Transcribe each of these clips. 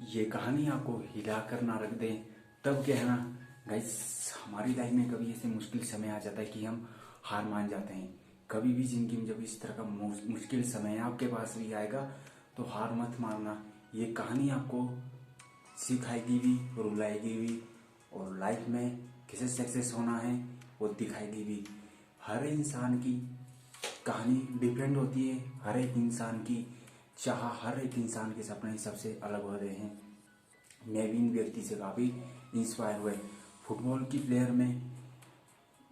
ये कहानी आपको हिला कर ना रख दे तब क्या है ना गाइस। हमारी लाइफ में कभी ऐसे मुश्किल समय आ जाता है कि हम हार मान जाते हैं। कभी भी जिंदगी में जब इस तरह का मुश्किल समय आपके पास भी आएगा तो हार मत मानना। ये कहानी आपको सिखाएगी भी, रुलाएगी भी, और लाइफ में कैसे सक्सेस होना है वो दिखाएगी भी। हर इंसान की कहानी डिफरेंट होती है। हर एक इंसान की चाह, हर एक इंसान के सपने सबसे अलग होते हैं। मैं भी इन व्यक्ति से काफ़ी इंस्पायर हुए। फुटबॉल की प्लेयर में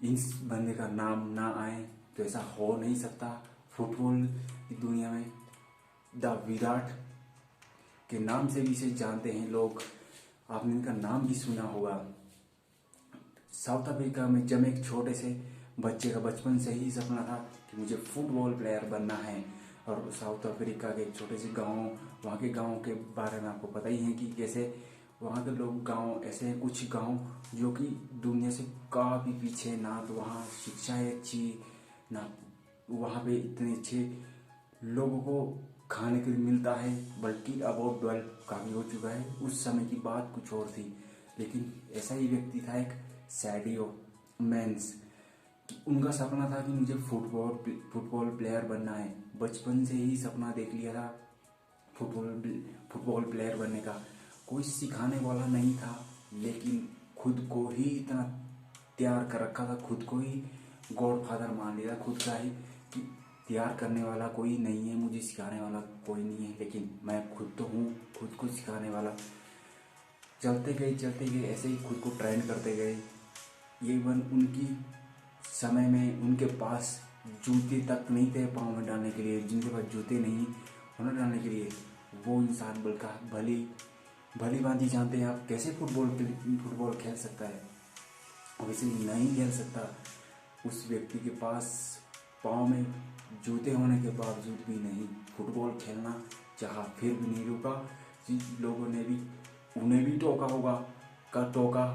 इस बंदे का नाम ना आए तो ऐसा हो नहीं सकता। फुटबॉल की दुनिया में द विराट के नाम से भी इसे जानते हैं लोग। आपने इनका नाम भी सुना होगा। साउथ अफ्रीका में जब एक छोटे से बच्चे का बचपन से ही सपना था कि मुझे फुटबॉल प्लेयर बनना है, और साउथ अफ्रीका के एक छोटे से गांव, वहाँ के गांव के बारे में आपको पता ही है कि कैसे वहाँ के लोग, गांव ऐसे हैं कुछ गांव जो कि दुनिया से काफ़ी पीछे, ना तो वहाँ शिक्षा है अच्छी, ना वहाँ पे इतने अच्छे लोगों को खाने के लिए मिलता है, बल्कि अब और डेवलप काफ़ी हो चुका है। उस समय की बात कुछ और थी। लेकिन ऐसा ही व्यक्ति था एक सैडियो मैंस। उनका सपना था कि मुझे फुटबॉल प्लेयर बनना है। बचपन से ही सपना देख लिया था फुटबॉल प्लेयर बनने का। कोई सिखाने वाला नहीं था, लेकिन खुद को ही इतना तैयार कर रखा था, खुद को ही गॉड फादर मान लिया खुद का ही, कि तैयार करने वाला कोई नहीं है, मुझे सिखाने वाला कोई नहीं है, लेकिन मैं खुद तो हूँ खुद को सिखाने वाला। चलते गए ऐसे ही खुद को ट्रेन करते गए। इवन उनकी समय में उनके पास जूते तक नहीं थे पाँव में डालने के लिए। जिनके पास जूते नहीं उन्हें डालने के लिए, वो इंसान बल्कि भली भली भांति जानते हैं आप कैसे फुटबॉल खेल सकता है, वैसे नहीं खेल सकता। उस व्यक्ति के पास पाँव में जूते होने के बावजूद भी नहीं फुटबॉल खेलना चाहा, फिर भी नहीं रुका। जिन लोगों ने भी उन्हें भी टोका होगा टोका,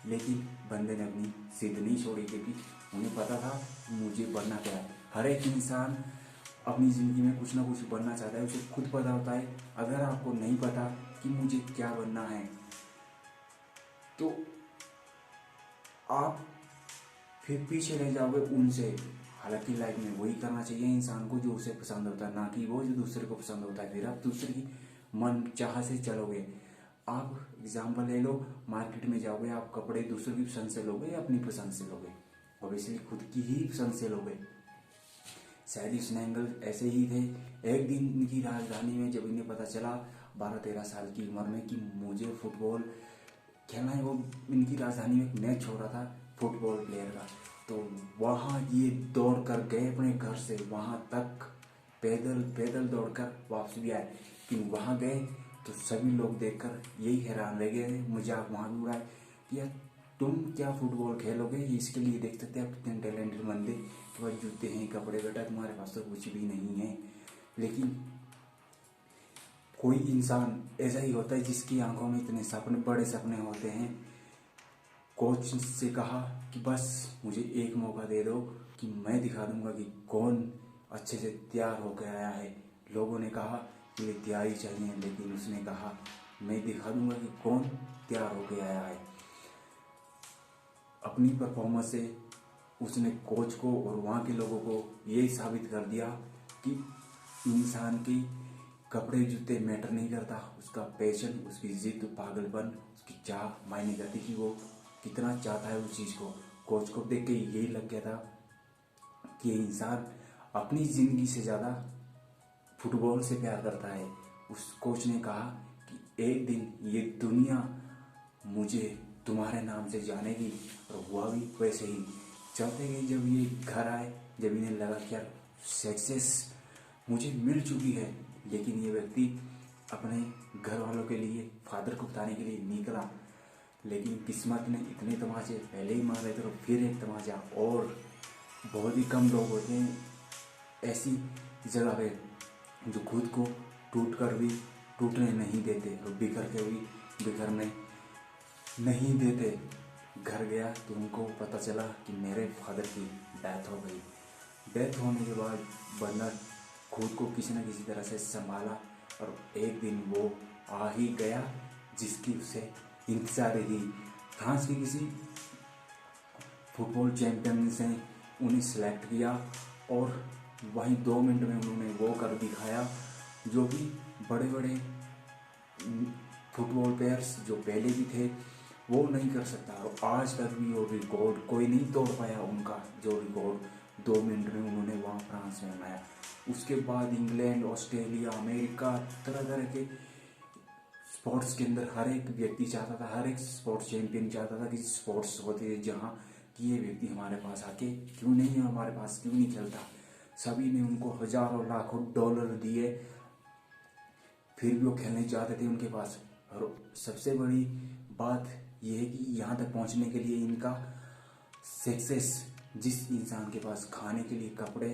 लेकिन बंदे ने अपनी जिद नहीं छोड़ी, क्योंकि उन्हें पता था मुझे बनना क्या है। हर एक इंसान अपनी ज़िंदगी में कुछ ना कुछ बनना चाहता है, उसे खुद पता होता है। अगर आपको नहीं पता कि मुझे क्या बनना है तो आप फिर पीछे रह जाओगे उनसे। हालांकि लाइफ में वही करना चाहिए इंसान को जो उसे पसंद होता है, ना कि वो जो दूसरे को पसंद होता है। फिर आप दूसरे की मन चाह से चलोगे। आप एग्जाम्पल ले लो, मार्केट में जाओगे, आप कपड़े दूसरों की पसंद से लोगे या अपनी पसंद से लोगे? ऑब्वियसली खुद की ही पसंद से लोगे। सैडी स्नैंगल ऐसे ही थे। एक दिन इनकी राजधानी में जब इन्हें पता चला 12-13 साल की उम्र में कि मुझे फुटबॉल खेलना है, वो इनकी राजधानी में एक मैच हो रहा था फुटबॉल प्लेयर का, तो वहाँ ये दौड़ कर गए अपने घर से वहाँ तक, पैदल पैदल दौड़ कर वापस भी आए। लेकिन वहाँ गए तो सभी लोग देखकर यही हैरान रह गए, मजाक वहाँ भी उड़ाए कि यार तुम क्या फुटबॉल खेलोगे, इसके लिए देख सकते हैं आप कितने टैलेंटेड बंदे, तुम्हारे जूते हैं कपड़े बेटा, तुम्हारे पास तो कुछ भी नहीं है। लेकिन कोई इंसान ऐसा ही होता है जिसकी आंखों में इतने सपने, बड़े सपने होते हैं। कोच से कहा कि बस मुझे एक मौका दे दो कि मैं दिखा दूंगा कि कौन अच्छे से तैयार होकर आया है। लोगों ने कहा कि ये तैयारी चाहिए, लेकिन उसने कहा मैं दिखा दूंगा कि कौन तैयार होकर आया है। अपनी परफॉर्मेंस से उसने कोच को और वहाँ के लोगों को ये साबित कर दिया कि इंसान की कपड़े जूते मैटर नहीं करता, उसका पैशन, उसकी जिद, पागलपन, उसकी चाह मायने करती कि वो कितना चाहता है उस चीज़ को। कोच को देख के यही लग गया था कि इंसान अपनी ज़िंदगी से ज़्यादा फुटबॉल से प्यार करता है। उस कोच ने कहा कि एक दिन ये दुनिया मुझे तुम्हारे नाम से जानेगी, और हुआ भी वैसे ही। चलते गए जब ये घर आए, जब इन्हें लगा कि यार सक्सेस मुझे मिल चुकी है, लेकिन ये व्यक्ति अपने घर वालों के लिए, फादर को बताने के लिए निकला, लेकिन किस्मत ने इतने तमाचे पहले ही मारे थे, तो फिर एक तमाचा और। बहुत ही कम लोग होते हैं ऐसी जगह पे जो खुद को टूट कर भी टूटने नहीं देते और बिखर के भी बिखरने नहीं देते। घर गया तो उनको पता चला कि मेरे फादर की डेथ हो गई। डेथ होने के बाद बंदा खुद को किसी न किसी तरह से संभाला, और एक दिन वो आ ही गया जिसकी उसे इंतजार थी। फ्रांस के किसी फुटबॉल चैंपियंस ने उन्हें सेलेक्ट किया और वहीं 2 मिनट में उन्होंने वो कर दिखाया जो कि बड़े बड़े फुटबॉल प्लेयर्स जो पहले भी थे वो नहीं कर सकता। और आज तक भी वो रिकॉर्ड कोई नहीं तोड़ पाया उनका, जो रिकॉर्ड 2 मिनट में उन्होंने वहाँ फ्रांस में बनाया। उसके बाद इंग्लैंड, ऑस्ट्रेलिया, अमेरिका, तरह तरह के स्पोर्ट्स के अंदर हर एक व्यक्ति चाहता था, हर एक स्पोर्ट्स चैंपियन चाहता था कि स्पोर्ट्स होते थे जहाँ कि ये व्यक्ति हमारे पास आके क्यों नहीं है, हमारे पास क्यों नहीं खेलता। सभी ने उनको हजारों लाखों डॉलर दिए, फिर भी वो खेलने चाहते थे उनके पास। और सबसे बड़ी बात यह है कि यहाँ तक पहुँचने के लिए इनका सक्सेस, जिस इंसान के पास खाने के लिए कपड़े,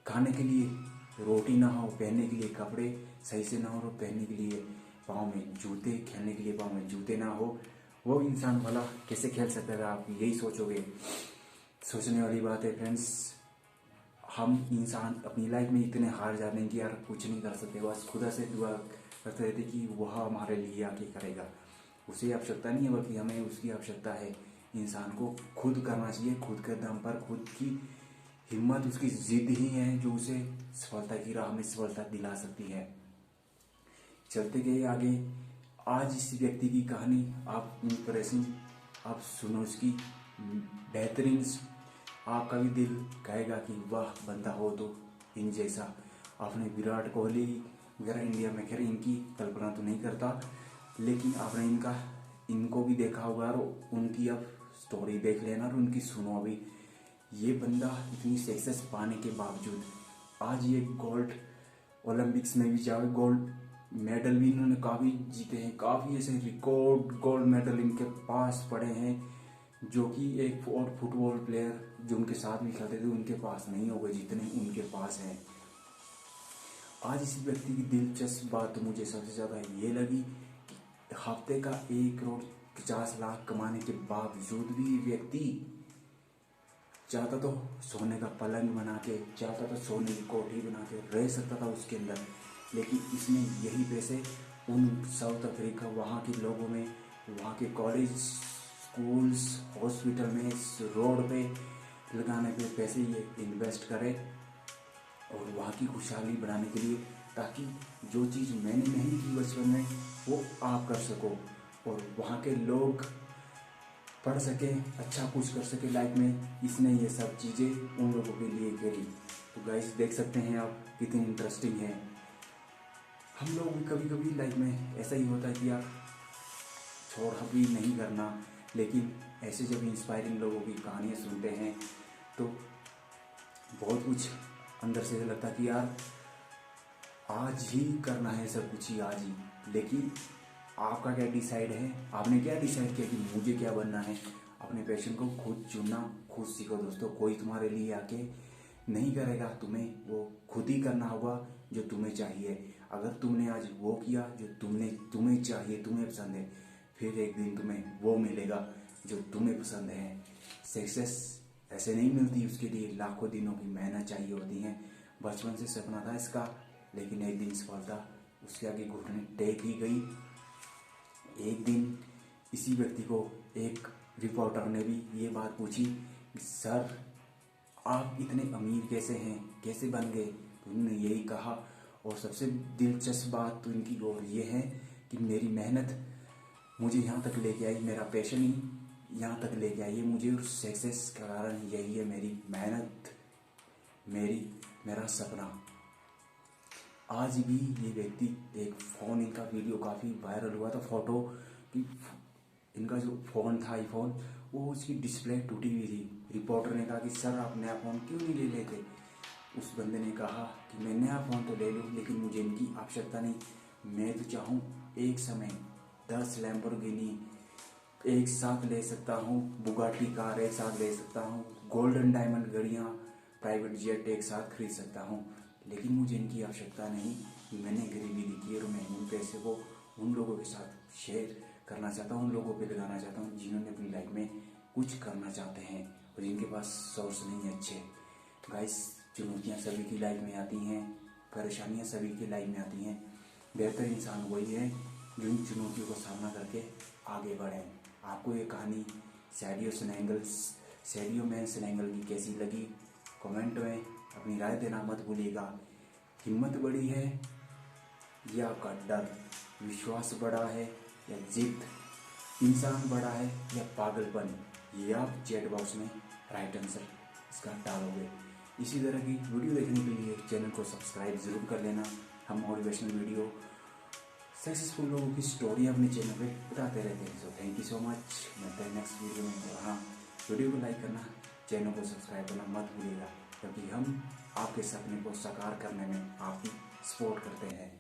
खाने के लिए रोटी ना हो, पहनने के लिए कपड़े सही से ना हो, और पहनने के लिए पाँव में जूते, खेलने के लिए पाँव में जूते ना हो, वो इंसान भला कैसे खेल सकता है? आप यही सोचोगे। सोचने वाली बात है फ्रेंड्स। हम इंसान अपनी लाइफ में इतने हार जाते हैं कि यार कुछ नहीं कर सकते, बस खुदा से दुआ करते रहते कि वह हमारे लिए आके करेगा। उसे आवश्यकता नहीं है, बल्कि हमें उसकी आवश्यकता है। इंसान को खुद करना चाहिए, खुद के दम पर, खुद की हिम्मत, उसकी जिद ही है जो उसे सफलता की राह में सफलता दिला सकती है। चलते गए आगे, आज इस व्यक्ति की कहानी आप इंप्रेसिंग, आप सुनो इसकी बेहतरीन, आपका भी दिल कहेगा कि वाह बंदा हो तो इन जैसा। आपने विराट कोहली वगैरह इंडिया में, खैर इनकी कल्पना तो नहीं करता, लेकिन आपने इनको भी देखा होगा और उनकी अब स्टोरी देख लेना और उनकी सुनो अभी। ये बंदा इतनी सक्सेस पाने के बावजूद आज ये गोल्ड ओलंपिक्स में भी जाए, गोल्ड मेडल भी इन्होंने काफ़ी जीते हैं, काफ़ी ऐसे रिकॉर्ड गोल्ड मेडल इनके पास पड़े हैं जो कि एक और फुटबॉल प्लेयर जो उनके साथ भी खेलते थे उनके पास नहीं होगा जितने उनके पास हैं। आज इस व्यक्ति की दिलचस्प बात तो मुझे सबसे ज़्यादा ये लगी कि हफ्ते का 1,50,00,000 कमाने के बावजूद भी व्यक्ति चाहता तो सोने का पलंग बना के, चाहता तो सोने की कोठी बना के रह सकता था उसके अंदर, लेकिन इसने यही पैसे उन साउथ अफ्रीका वहाँ के लोगों में, वहाँ के कॉलेज, स्कूल्स, हॉस्पिटल में, रोड पे लगाने पे पैसे ये इन्वेस्ट करे और वहाँ की खुशहाली बनाने के लिए, ताकि जो चीज़ मैंने नहीं की बचपन में वो आप कर सको और वहाँ के लोग पढ़ सके, अच्छा कुछ कर सके लाइफ में। इसने ये सब चीज़ें उन लोगों के लिए करी। तो गाइस देख सकते हैं आप कितनी इंटरेस्टिंग है। हम लोग भी कभी कभी लाइफ में ऐसा ही होता है कि यार छोड़ भी नहीं करना, लेकिन ऐसे जब इंस्पायरिंग लोगों की कहानियाँ सुनते हैं तो बहुत कुछ अंदर से लगता है कि यार आज ही करना है सब कुछ ही आज ही। लेकिन आपका क्या डिसाइड है, आपने क्या डिसाइड किया कि मुझे क्या बनना है? अपने पैशन को खुद चुनना, खुद सीखो दोस्तों। कोई तुम्हारे लिए आके नहीं करेगा, तुम्हें वो खुद ही करना होगा जो तुम्हें चाहिए। अगर तुमने आज वो किया जो तुम्हें चाहिए, तुम्हें पसंद है, फिर एक दिन तुम्हें वो मिलेगा जो तुम्हें पसंद है। सक्सेस ऐसे नहीं मिलती, उसके लिए लाखों दिनों की मेहनत चाहिए होती है। बचपन से सपना था इसका, लेकिन एक दिन सफलता उसके आगे घुटने टेक ही गई। एक दिन इसी व्यक्ति को एक रिपोर्टर ने भी ये बात पूछी कि सर आप इतने अमीर कैसे हैं, कैसे बन गए? तो उन्होंने यही कहा, और सबसे दिलचस्प बात तो इनकी और ये है कि मेरी मेहनत मुझे यहाँ तक लेके आई, मेरा पैशन ही यहाँ तक लेके आई है मुझे, और सक्सेस का कारण यही है मेरी मेहनत, मेरा सपना। आज भी ये व्यक्ति, एक फ़ोन, इनका वीडियो काफ़ी वायरल हुआ था, फोटो कि इनका जो फ़ोन था आईफोन, वो उसकी डिस्प्ले टूटी हुई थी। रिपोर्टर ने कहा कि सर आप नया फ़ोन क्यों नहीं ले लेते? उस बंदे ने कहा कि मैं नया फ़ोन तो ले लूँ, लेकिन मुझे इनकी आवश्यकता नहीं। मैं तो चाहूँ एक समय 10 लैम्बोर्गिनी एक साथ ले सकता हूँ, बुगाटी कार एक साथ ले सकता हूँ, गोल्डन डायमंड घड़ियाँ, प्राइवेट जेट एक साथ खरीद सकता हूँ, लेकिन मुझे इनकी आवश्यकता नहीं। मैंने गरीबी देखी और मैं उन पैसे को उन लोगों के साथ शेयर करना चाहता हूँ, उन लोगों पे लगाना चाहता हूँ जिन्होंने अपनी लाइफ में कुछ करना चाहते हैं और जिनके पास सोर्स नहीं है अच्छे। गाइस चुनौतियाँ सभी की लाइफ में आती हैं, परेशानियाँ सभी की लाइफ में आती हैं। बेहतर इंसान वही है जिन चुनौतियों का सामना करके आगे बढ़ें। आपको ये कहानी सैडियो मैन स्लैंगल की कैसी लगी, कमेंट में अपनी राय देना मत भूलिएगा। हिम्मत बड़ी है या आपका डर, विश्वास बड़ा है या जिद, इंसान बड़ा है या पागलपन, ये आप चैट बॉक्स में राइट आंसर इसका डालोगे। इसी तरह की वीडियो देखने के लिए चैनल को सब्सक्राइब ज़रूर कर लेना। हम मोटिवेशनल वीडियो, सक्सेसफुल लोगों की स्टोरी अपने चैनल पे बताते रहते हैं। So thank you so much. मिलते हैं नेक्स्ट वीडियो में। और हाँ, वीडियो को लाइक करना, चैनल को सब्सक्राइब करना मत भूलिएगा, क्योंकि हम आपके सपने को साकार करने में आपकी सपोर्ट करते हैं।